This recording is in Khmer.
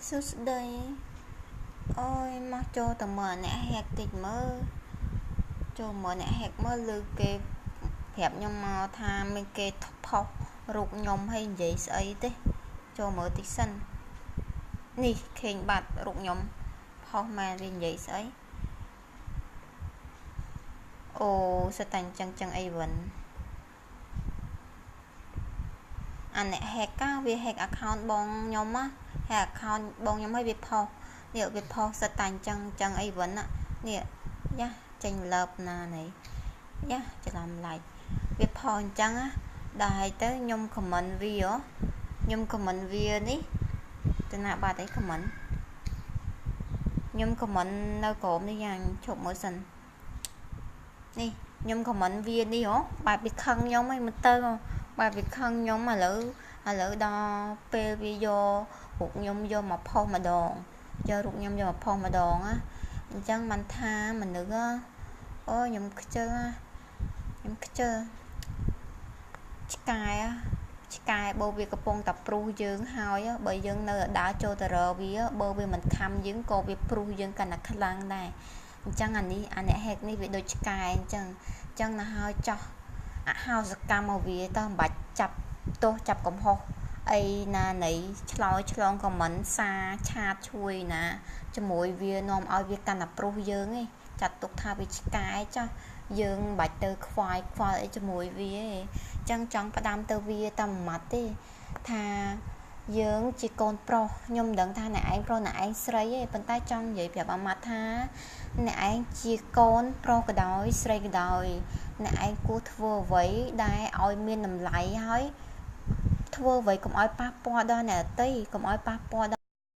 សួស្តីអូយមកចូលតមើលអ្នកហែកតិចមើលចូលមើលអ្នកហែកមើលឬគេប្រាប់ខ្ញុំមកថាមានគេផុសរូបខ្ញុំឲ្យនិយាយស្អីទេចូលមើលតិចសិននេះឃើញបាត់រូបខ្ញុំផុសមែនវានិយាយស្អីអូស្តាញ់ចឹងអីវិញអាអ្នកហែកវាហែក account បងខ្ញុំហែក account បងខ្ញុំឲ្យវាផុសនេះវាផុសស្តាញ់ចឹងអីវិញនេះយ៉ាចេញលើបណានេះយ៉ាច្រឡំឡៃវាផុសអញ្ចឹងដែរទៅខ្ញុំ comment វាខ្ញុំ comment វានេះទៅណាបាត់អី comment ខ្ញុំ comment នៅក្រោមនេះយ៉ាងឈប់មើលសិននេះខ្ញុំ comment វានេះបែបវាខឹងខ្ញុំឯងមើលទៅបែបវាខឹងខ្ញុំឥឡូវដល់ពេលវាយករូបខ្ញុំយកមកផុសម្ដងយករូបខ្ញុំយកមកផុសម្ដងអញ្ចឹងមិនថាមនុស្សអូខ្ញុំខ្ជិលឆ្កែបើវាកំពុងតែព្រុសយើងហើយបើយើងនៅដើរចូលទៅរកវាបើវាមិនខំយើងក៏វាព្រុសយើងកាន់តែខ្លាំងដែរអញ្ចឹងអាអ្នកហែកនេះវាដូចឆ្កែអញ្ចឹងណាហើយចោះអហោសកម្មមកវាតើមិនបាច់ចាប់ទោសចាប់កំហុសអីណានៃឆ្លងខមមិនសារឆាតជួយណាជាមួយវានាំឲ្យវាកាន់តែព្រុសយើងឯងចាត់ទុកថាវាឆ្កែចោះយើងមិនបាច់ទៅខ្វាយអីជាមួយវាឯងចឹងចង់ផ្ដាំទៅវាតែមួយម៉ាត់ទេថាយើងជាកូនប្រុសខ្ញុំមិនដឹងថាអ្នកឯងប្រុសអ្នកឯងស្រីទេប៉ុន្តែចង់និយាយប្រាប់អាម៉ាត់ថាអ្នកឯងជាកូនប្រុសក៏ដោយស្រីក៏ដោយអ្នកឯងគួរធ្វើអ្វីដែលឲ្យមានតម្លៃហើយធ្វើអ្វីកុំឲ្យប៉ះពាល់ដល់អ្នកដទៃកុំឲ្យប៉ះពាល់